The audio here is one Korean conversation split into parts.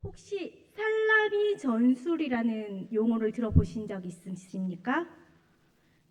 혹시 살라미 전술이라는 용어를 들어보신 적 있으십니까?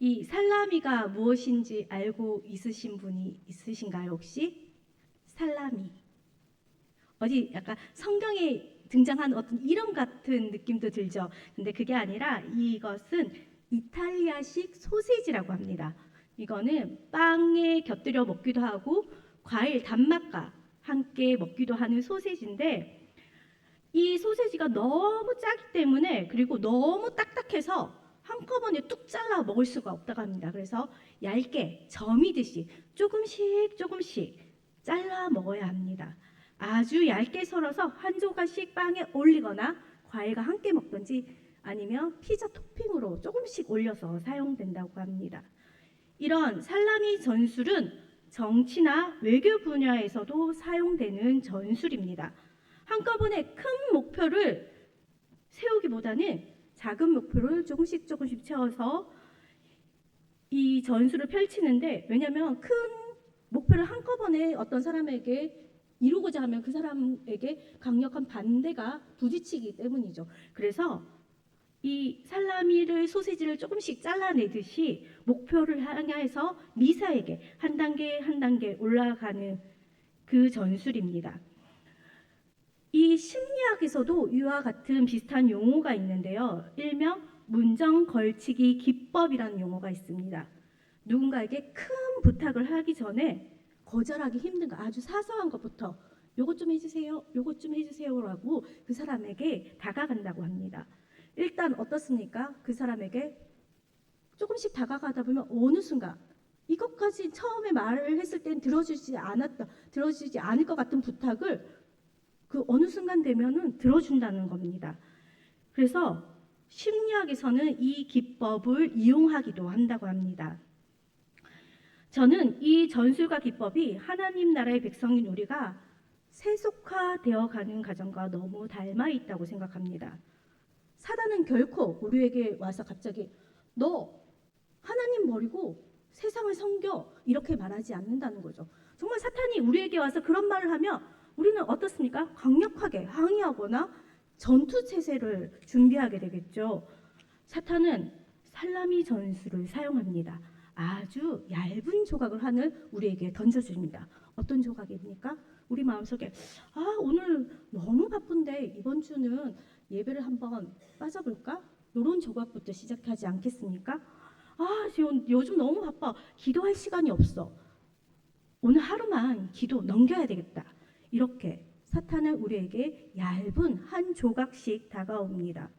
이 살라미가 무엇인지 알고 있으신 분이 있으신가요, 혹시? 살라미. 어디 약간 성경에 등장한 어떤 이름 같은 느낌도 들죠. 근데 그게 아니라 이것은 이탈리아식 소시지라고 합니다. 이거는 빵에 곁들여 먹기도 하고 과일 단맛과 함께 먹기도 하는 소시지인데, 이 소세지가 너무 짜기 때문에, 그리고 너무 딱딱해서 한꺼번에 뚝 잘라 먹을 수가 없다고 합니다. 그래서 얇게 점이듯이 조금씩 조금씩 잘라 먹어야 합니다. 아주 얇게 썰어서 한 조각씩 빵에 올리거나 과일과 함께 먹든지 아니면 피자 토핑으로 조금씩 올려서 사용된다고 합니다. 이런 살라미 전술은 정치나 외교 분야에서도 사용되는 전술입니다. 한꺼번에 큰 목표를 세우기보다는 작은 목표를 조금씩 조금씩 채워서 이 전술을 펼치는데, 왜냐하면 큰 목표를 한꺼번에 어떤 사람에게 이루고자 하면 그 사람에게 강력한 반대가 부딪히기 때문이죠. 그래서 이 살라미를 소시지를 조금씩 잘라내듯이 목표를 향해서 미사에게 한 단계 한 단계 올라가는 그 전술입니다. 이 심리학에서도 이와 같은 비슷한 용어가 있는데요. 일명 문정 걸치기 기법이라는 용어가 있습니다. 누군가에게 큰 부탁을 하기 전에 거절하기 힘든 거, 아주 사소한 것부터 요것 좀 해주세요, 요것 좀 해주세요라고 그 사람에게 다가간다고 합니다. 일단 어떻습니까? 그 사람에게 조금씩 다가가다 보면 어느 순간 이것까지 처음에 말을 했을 땐 들어주지 않을 것 같은 부탁을 그 어느 순간 되면은 들어준다는 겁니다. 그래서 심리학에서는 이 기법을 이용하기도 한다고 합니다. 저는 이 전술과 기법이 하나님 나라의 백성인 우리가 세속화되어 가는 과정과 너무 닮아 있다고 생각합니다. 사단은 결코 우리에게 와서 갑자기 너 하나님 버리고 세상을 섬겨 이렇게 말하지 않는다는 거죠. 정말 사탄이 우리에게 와서 그런 말을 하면 우리는 어떻습니까? 강력하게 항의하거나 전투 체제를 준비하게 되겠죠. 사탄은 살라미 전술을 사용합니다. 아주 얇은 조각을 하늘 우리에게 던져줍니다. 어떤 조각입니까? 우리 마음속에 오늘 너무 바쁜데 이번 주는 예배를 한번 빠져볼까? 이런 조각부터 시작하지 않겠습니까? 지금 요즘 너무 바빠. 기도할 시간이 없어. 오늘 하루만 기도 넘겨야 되겠다. 이렇게 사탄은 우리에게 얇은 한 조각씩 다가옵니다.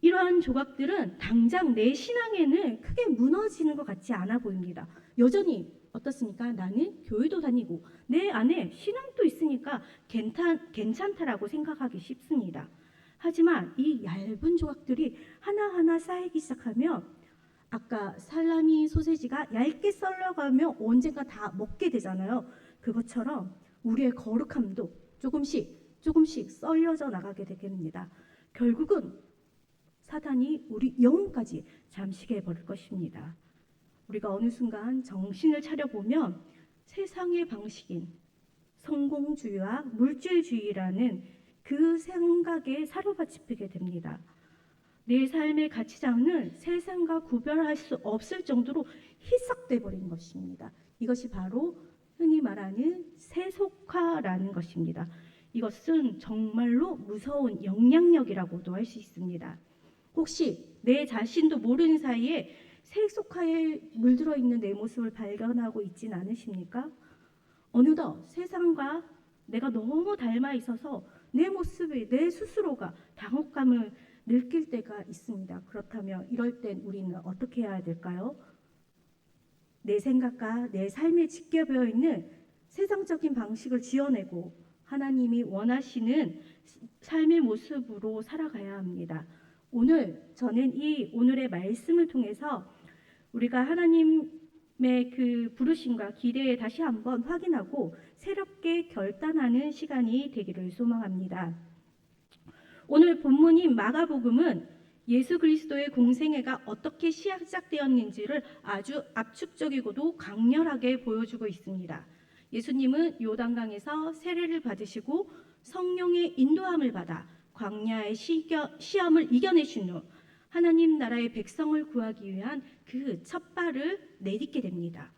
이러한 조각들은 당장 내 신앙에는 크게 무너지는 것 같지 않아 보입니다. 여전히 어떻습니까? 나는 교회도 다니고 내 안에 신앙도 있으니까 괜찮다라고 생각하기 쉽습니다. 하지만 이 얇은 조각들이 하나하나 쌓이기 시작하면 아까 살라미 소세지가 얇게 썰려가면 언젠가 다 먹게 되잖아요. 그것처럼 우리의 거룩함도 조금씩 조금씩 썰려져 나가게 되겠습니다. 결국은 사단이 우리 영혼까지 잠시게 해버릴 것입니다. 우리가 어느 순간 정신을 차려보면 세상의 방식인 성공주의와 물질주의라는 그 생각에 사로잡히게 됩니다. 내 삶의 가치관은 세상과 구별할 수 없을 정도로 희석돼 버린 것입니다. 이것이 바로 흔히 말하는 세속화라는 것입니다. 이것은 정말로 무서운 영향력이라고도 할 수 있습니다. 혹시 내 자신도 모르는 사이에 세속화에 물들어 있는 내 모습을 발견하고 있진 않으십니까? 어느덧 세상과 내가 너무 닮아 있어서 내 모습이, 내 스스로가 당혹감을 느낄 때가 있습니다. 그렇다면 이럴 땐 우리는 어떻게 해야 될까요? 내 생각과 내 삶에 지켜져 있는 세상적인 방식을 지어내고 하나님이 원하시는 삶의 모습으로 살아가야 합니다. 오늘 저는 이 오늘의 말씀을 통해서 우리가 하나님의 그 부르심과 기대에 다시 한번 확인하고 새롭게 결단하는 시간이 되기를 소망합니다. 오늘 본문인 마가복음은 예수 그리스도의 공생애가 어떻게 시작되었는지를 아주 압축적이고도 강렬하게 보여주고 있습니다. 예수님은 요단강에서 세례를 받으시고 성령의 인도함을 받아 광야의 시험을 이겨내신 후 하나님 나라의 백성을 구하기 위한 그 첫 발을 내딛게 됩니다.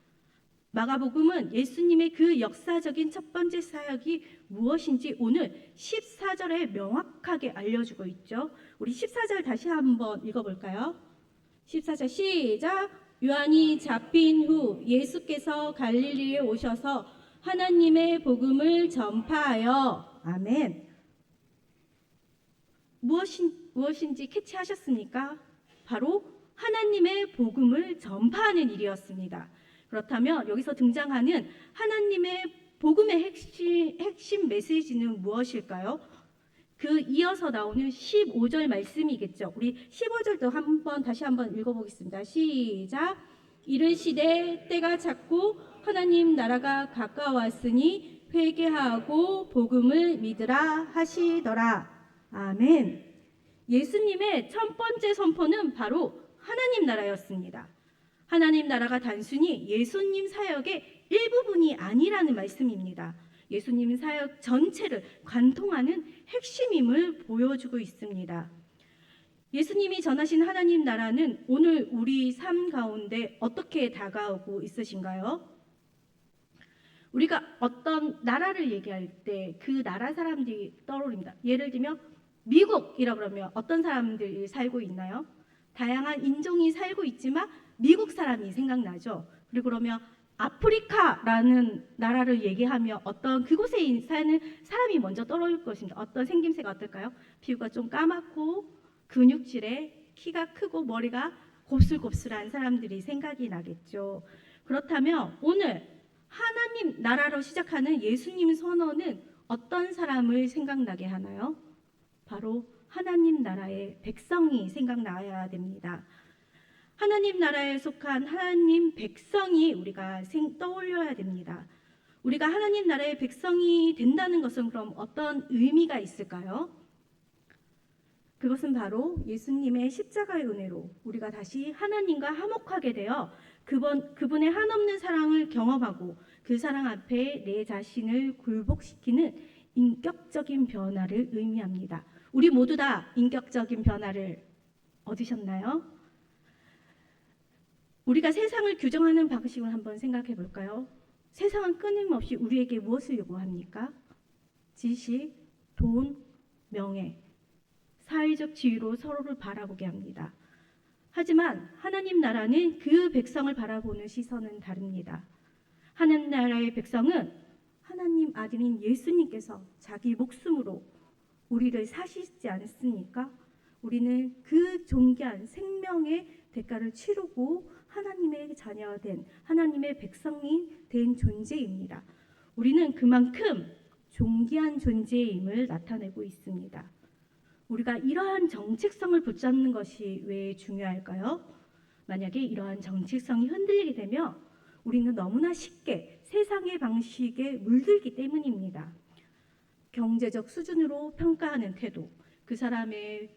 마가복음은 예수님의 그 역사적인 첫 번째 사역이 무엇인지 오늘 14절에 명확하게 알려주고 있죠. 우리 14절 다시 한번 읽어볼까요? 14절 시작. 요한이 잡힌 후 예수께서 갈릴리에 오셔서 하나님의 복음을 전파하여 아멘. 무엇인지 캐치하셨습니까? 바로 하나님의 복음을 전파하는 일이었습니다. 그렇다면 여기서 등장하는 하나님의 복음의 핵심 메시지는 무엇일까요? 그 이어서 나오는 15절 말씀이겠죠. 우리 15절도 다시 한번 읽어보겠습니다. 시작. 이르시되 때가 찼고 하나님 나라가 가까웠으니 회개하고 복음을 믿으라 하시더라. 아멘. 예수님의 첫 번째 선포는 바로 하나님 나라였습니다. 하나님 나라가 단순히 예수님 사역의 일부분이 아니라는 말씀입니다. 예수님 사역 전체를 관통하는 핵심임을 보여주고 있습니다. 예수님이 전하신 하나님 나라는 오늘 우리 삶 가운데 어떻게 다가오고 있으신가요? 우리가 어떤 나라를 얘기할 때 그 나라 사람들이 떠오릅니다. 예를 들면 미국이라고 그러면 어떤 사람들이 살고 있나요? 다양한 인종이 살고 있지만 미국 사람이 생각나죠. 그리고 그러면 아프리카라는 나라를 얘기하며 어떤 그곳에 사는 사람이 먼저 떠오를 것입니다. 어떤 생김새가 어떨까요? 피부가 좀 까맣고 근육질에 키가 크고 머리가 곱슬곱슬한 사람들이 생각이 나겠죠. 그렇다면 오늘 하나님 나라로 시작하는 예수님 선언은 어떤 사람을 생각나게 하나요? 바로 하나님 나라의 백성이 생각나야 됩니다. 하나님 나라에 속한 하나님 백성이 우리가 떠올려야 됩니다. 우리가 하나님 나라의 백성이 된다는 것은 그럼 어떤 의미가 있을까요? 그것은 바로 예수님의 십자가의 은혜로 우리가 다시 하나님과 화목하게 되어 그분의 한없는 사랑을 경험하고 그 사랑 앞에 내 자신을 굴복시키는 인격적인 변화를 의미합니다. 우리 모두 다 인격적인 변화를 얻으셨나요? 우리가 세상을 규정하는 방식을 한번 생각해 볼까요? 세상은 끊임없이 우리에게 무엇을 요구합니까? 지식, 돈, 명예, 사회적 지위로 서로를 바라보게 합니다. 하지만 하나님 나라는 그 백성을 바라보는 시선은 다릅니다. 하나님 나라의 백성은 하나님 아들인 예수님께서 자기 목숨으로 우리를 사시지 않습니까? 우리는 그 존귀한 생명의 대가를 치르고 하나님의 자녀된 하나님의 백성이 된 존재입니다. 우리는 그만큼 존귀한 존재임을 나타내고 있습니다. 우리가 이러한 정체성을 붙잡는 것이 왜 중요할까요? 만약에 이러한 정체성이 흔들리게 되면 우리는 너무나 쉽게 세상의 방식에 물들기 때문입니다. 경제적 수준으로 평가하는 태도, 그 사람의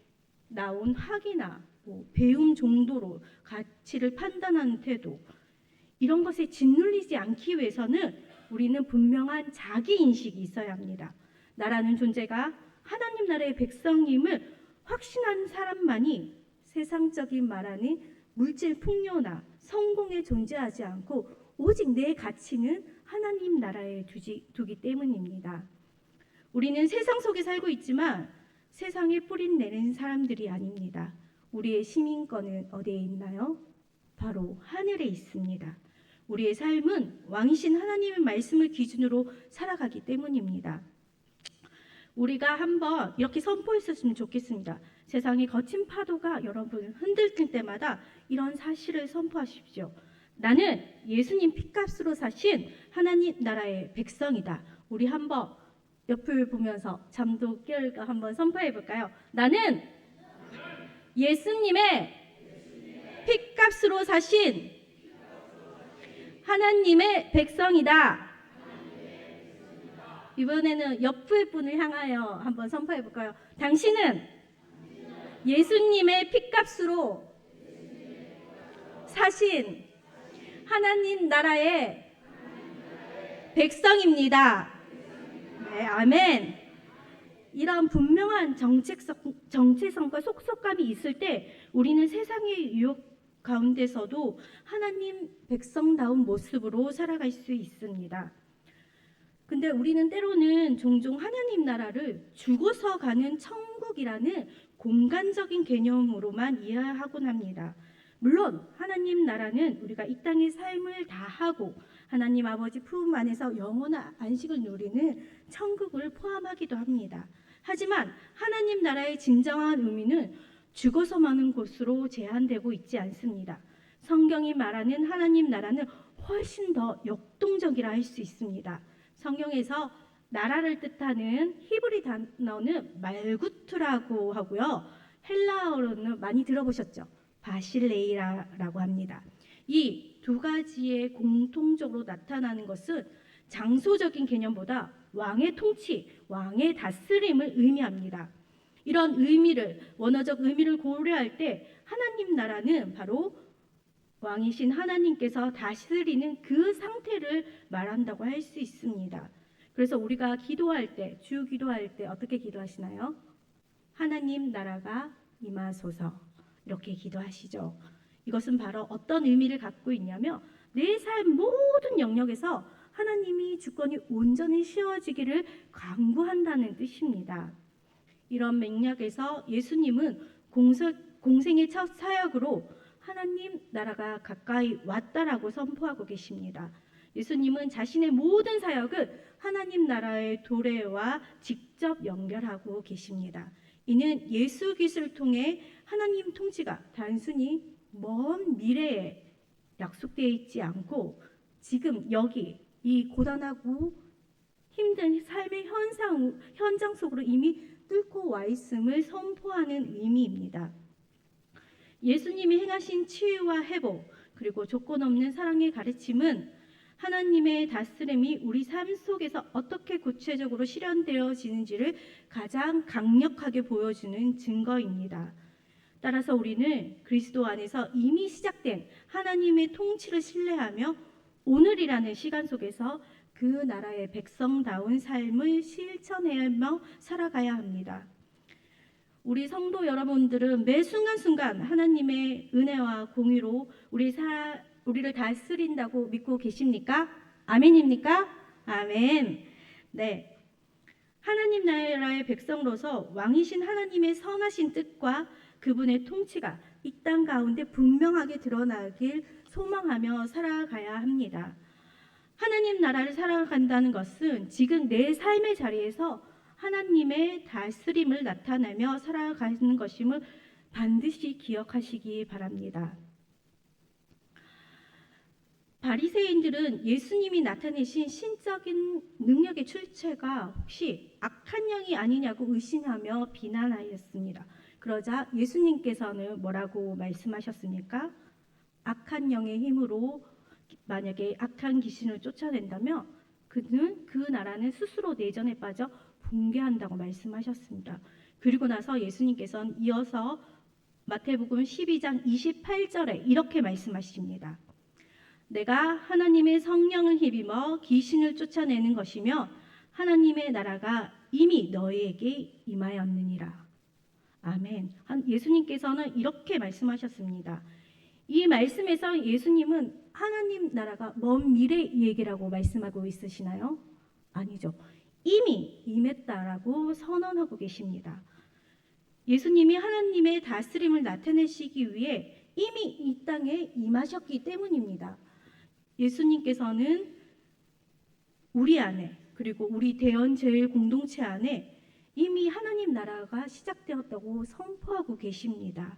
나온 학위나 배움 정도로 가치를 판단하는 태도, 이런 것에 짓눌리지 않기 위해서는 우리는 분명한 자기인식이 있어야 합니다. 나라는 존재가 하나님 나라의 백성임을 확신한 사람만이 세상적인 말하는 물질 풍요나 성공에 존재하지 않고 오직 내 가치는 하나님 나라에 두기 때문입니다. 우리는 세상 속에 살고 있지만 세상에 뿌린내는 사람들이 아닙니다. 우리의 시민권은 어디에 있나요? 바로 하늘에 있습니다. 우리의 삶은 왕이신 하나님의 말씀을 기준으로 살아가기 때문입니다. 우리가 한번 이렇게 선포했었으면 좋겠습니다. 세상의 거친 파도가 여러분 흔들릴 때마다 이런 사실을 선포하십시오. 나는 예수님 피값으로 사신 하나님 나라의 백성이다. 우리 한번 옆을 보면서 잠도 깨울까 한번 선포해 볼까요? 나는 예수님의 피값으로 사신 하나님의 백성이다. 이번에는 옆의 분을 향하여 한번 선포해 볼까요? 당신은 예수님의 피값으로 사신 하나님 나라의 백성입니다. 네, 아멘. 이런 분명한 정체성과 속속감이 있을 때 우리는 세상의 유혹 가운데서도 하나님 백성다운 모습으로 살아갈 수 있습니다. 근데 우리는 때로는 종종 하나님 나라를 죽어서 가는 천국이라는 공간적인 개념으로만 이해하곤 합니다. 물론 하나님 나라는 우리가 이 땅의 삶을 다하고 하나님 아버지 품 안에서 영원한 안식을 누리는 천국을 포함하기도 합니다. 하지만 하나님 나라의 진정한 의미는 죽어서 마는 곳으로 제한되고 있지 않습니다. 성경이 말하는 하나님 나라는 훨씬 더 역동적이라 할 수 있습니다. 성경에서 나라를 뜻하는 히브리 단어는 말구투라고 하고요. 헬라어로는 많이 들어보셨죠? 바실레이라라고 합니다. 이 두 가지의 공통적으로 나타나는 것은 장소적인 개념보다 왕의 통치, 왕의 다스림을 의미합니다. 이런 의미를, 원어적 의미를 고려할 때 하나님 나라는 바로 왕이신 하나님께서 다스리는 그 상태를 말한다고 할 수 있습니다. 그래서 우리가 기도할 때, 주 기도할 때 어떻게 기도하시나요? 하나님 나라가 임하소서, 이렇게 기도하시죠. 이것은 바로 어떤 의미를 갖고 있냐면 내 삶 모든 영역에서 하나님이 주권이 온전히 씌워지기를 간구한다는 뜻입니다. 이런 맥락에서 예수님은 공생의 첫 사역으로 하나님 나라가 가까이 왔다라고 선포하고 계십니다. 예수님은 자신의 모든 사역을 하나님 나라의 도래와 직접 연결하고 계십니다. 이는 예수 그리스도를 통해 하나님 통치가 단순히 먼 미래에 약속되어 있지 않고 지금 여기 이 고단하고 힘든 삶의 현장 속으로 이미 뚫고 와 있음을 선포하는 의미입니다. 예수님이 행하신 치유와 회복 그리고 조건 없는 사랑의 가르침은 하나님의 다스림이 우리 삶 속에서 어떻게 구체적으로 실현되어지는지를 가장 강력하게 보여주는 증거입니다. 따라서 우리는 그리스도 안에서 이미 시작된 하나님의 통치를 신뢰하며 오늘이라는 시간 속에서 그 나라의 백성다운 삶을 실천하며 살아가야 합니다. 우리 성도 여러분들은 매 순간순간 하나님의 은혜와 공의로 우리를 다스린다고 믿고 계십니까? 아멘입니까? 아멘. 네. 하나님 나라의 백성으로서 왕이신 하나님의 선하신 뜻과 그분의 통치가 이 땅 가운데 분명하게 드러나길 소망하며 살아가야 합니다. 하나님 나라를 살아간다는 것은 지금 내 삶의 자리에서 하나님의 다스림을 나타내며 살아가는 것임을 반드시 기억하시기 바랍니다. 바리새인들은 예수님이 나타내신 신적인 능력의 출처가 혹시 악한 영이 아니냐고 의심하며 비난하였습니다. 그러자 예수님께서는 뭐라고 말씀하셨습니까? 악한 영의 힘으로 만약에 악한 귀신을 쫓아낸다면 그 나라는 스스로 내전에 빠져 붕괴한다고 말씀하셨습니다. 그리고 나서 예수님께서는 이어서 마태복음 12장 28절에 이렇게 말씀하십니다. 내가 하나님의 성령을 힘입어 귀신을 쫓아내는 것이며 하나님의 나라가 이미 너희에게 임하였느니라. 아멘. 예수님께서는 이렇게 말씀하셨습니다. 이 말씀에서 예수님은 하나님 나라가 먼 미래 얘기라고 말씀하고 있으시나요? 아니죠. 이미 임했다라고 선언하고 계십니다. 예수님이 하나님의 다스림을 나타내시기 위해 이미 이 땅에 임하셨기 때문입니다. 예수님께서는 우리 안에 그리고 우리 대언제일 공동체 안에 이미 하나님 나라가 시작되었다고 선포하고 계십니다.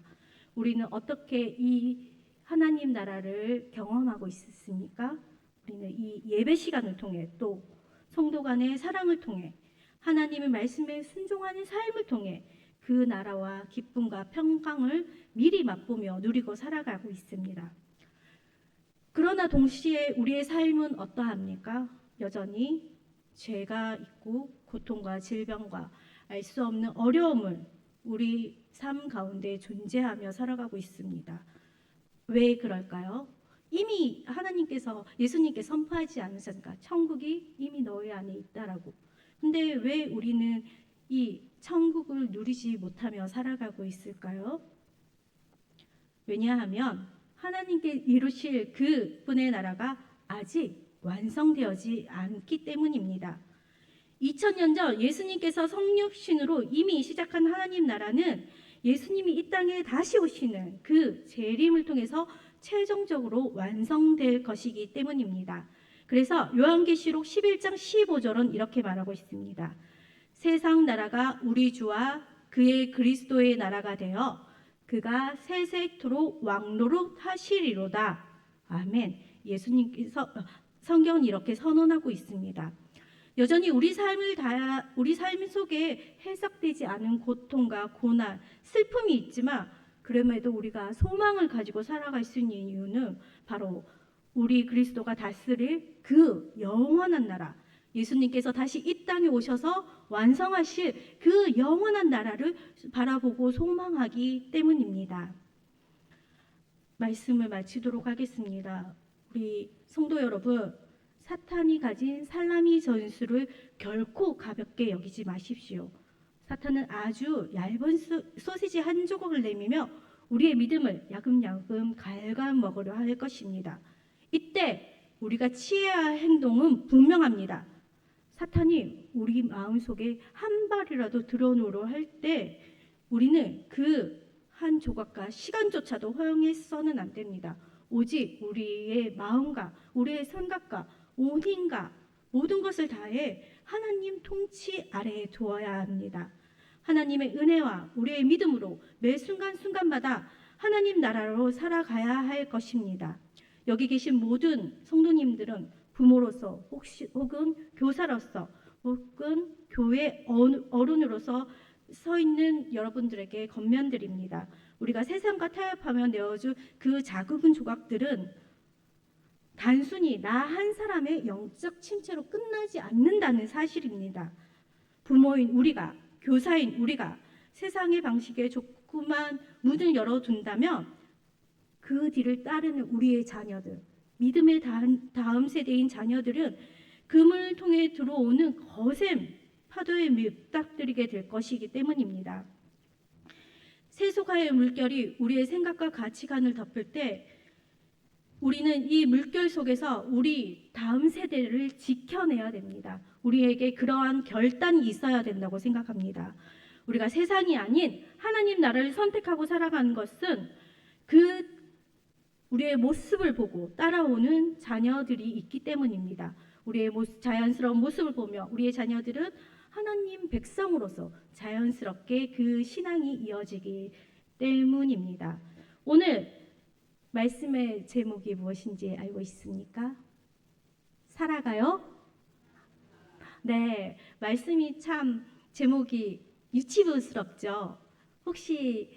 우리는 어떻게 이 하나님 나라를 경험하고 있습니까? 우리는 이 예배 시간을 통해 또 성도 간의 사랑을 통해 하나님의 말씀에 순종하는 삶을 통해 그 나라와 기쁨과 평강을 미리 맛보며 누리고 살아가고 있습니다. 그러나 동시에 우리의 삶은 어떠합니까? 여전히 죄가 있고 고통과 질병과 알 수 없는 어려움을 우리 삶 가운데 존재하며 살아가고 있습니다. 왜 그럴까요? 이미 하나님께서 예수님께 선포하지 않으셨습니까? 천국이 이미 너희 안에 있다라고. 근데 왜 우리는 이 천국을 누리지 못하며 살아가고 있을까요? 왜냐하면 하나님께 이루실 그분의 나라가 아직 완성되어지 않기 때문입니다. 2000년 전 예수님께서 성육신으로 이미 시작한 하나님 나라는 예수님이 이 땅에 다시 오시는 그 재림을 통해서 최종적으로 완성될 것이기 때문입니다. 그래서 요한계시록 11장 15절은 이렇게 말하고 있습니다. 세상 나라가 우리 주와 그의 그리스도의 나라가 되어 그가 세세토록 왕노릇 하시리로다. 아멘. 예수님께서 성경은 이렇게 선언하고 있습니다. 여전히 우리 삶 속에 해석되지 않은 고통과 고난, 슬픔이 있지만 그럼에도 우리가 소망을 가지고 살아갈 수 있는 이유는 바로 우리 그리스도가 다스릴 그 영원한 나라, 예수님께서 다시 이 땅에 오셔서 완성하실 그 영원한 나라를 바라보고 소망하기 때문입니다. 말씀을 마치도록 하겠습니다. 우리 성도 여러분, 사탄이 가진 살라미 전술을 결코 가볍게 여기지 마십시오. 사탄은 아주 얇은 소시지 한 조각을 내밀며 우리의 믿음을 야금야금 갉아먹으려 할 것입니다. 이때 우리가 취해야 할 행동은 분명합니다. 사탄이 우리 마음속에 한 발이라도 들어놓으려 할 때 우리는 그 한 조각과 시간조차도 허용해서는 안 됩니다. 오직 우리의 마음과 우리의 생각과 온 힘과 모든 것을 다해 하나님 통치 아래에 두어야 합니다. 하나님의 은혜와 우리의 믿음으로 매 순간순간마다 하나님 나라로 살아가야 할 것입니다. 여기 계신 모든 성도님들은 부모로서 혹은 교사로서 혹은 교회 어른으로서 서 있는 여러분들에게 권면드립니다. 우리가 세상과 타협하며 내어준 그 작은 조각들은 단순히 나 한 사람의 영적 침체로 끝나지 않는다는 사실입니다. 부모인 우리가, 교사인 우리가 세상의 방식에 조그만 문을 열어둔다면 그 뒤를 따르는 우리의 자녀들, 믿음의 다음 세대인 자녀들은 금을 통해 들어오는 거센 파도에 밑닥뜨리게 될 것이기 때문입니다. 세속화의 물결이 우리의 생각과 가치관을 덮을 때 우리는 이 물결 속에서 우리 다음 세대를 지켜내야 됩니다. 우리에게 그러한 결단이 있어야 된다고 생각합니다. 우리가 세상이 아닌 하나님 나라를 선택하고 살아가는 것은 우리의 모습을 보고 따라오는 자녀들이 있기 때문입니다. 우리의 자연스러운 모습을 보며 우리의 자녀들은 하나님 백성으로서 자연스럽게 그 신앙이 이어지기 때문입니다. 오늘 말씀의 제목이 무엇인지 알고 있습니까? 살아가요? 네, 말씀이 참 제목이 유치부스럽죠. 혹시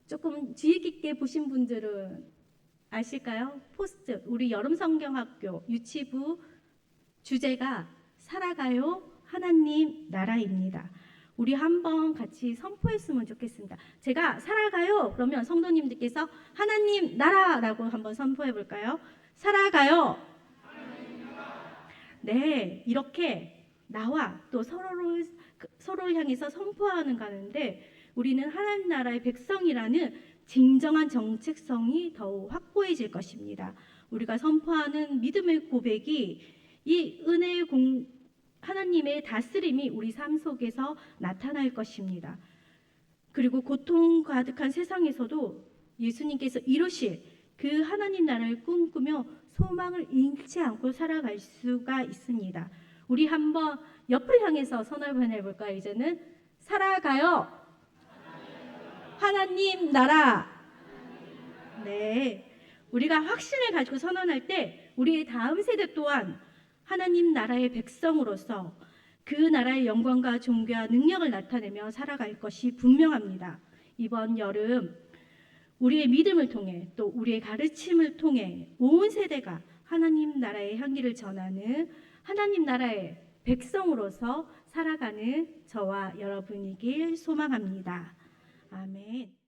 조금 주의 깊게 보신 분들은 아실까요? 포스트, 우리 여름성경학교 유치부 주제가 살아가요 하나님 나라입니다. 우리 한번 같이 선포했으면 좋겠습니다. 제가 살아가요 그러면 성도님들께서 하나님 나라라고 한번 선포해 볼까요? 살아가요. 네, 이렇게 나와 또 서로를 향해서 선포하는 가는데 우리는 하나님 나라의 백성이라는 진정한 정체성이 더욱 확고해질 것입니다. 우리가 선포하는 믿음의 고백이 이 은혜의 하나님의 다스림이 우리 삶 속에서 나타날 것입니다. 그리고 고통 가득한 세상에서도 예수님께서 이루실 그 하나님 나라를 꿈꾸며 소망을 잃지 않고 살아갈 수가 있습니다. 우리 한번 옆을 향해서 선언을 해볼까요? 이제는 살아가요. 하나님 나라. 네, 우리가 확신을 가지고 선언할 때 우리의 다음 세대 또한 하나님 나라의 백성으로서 그 나라의 영광과 존귀와 능력을 나타내며 살아갈 것이 분명합니다. 이번 여름 우리의 믿음을 통해 또 우리의 가르침을 통해 온 세대가 하나님 나라의 향기를 전하는 하나님 나라의 백성으로서 살아가는 저와 여러분이길 소망합니다. 아멘.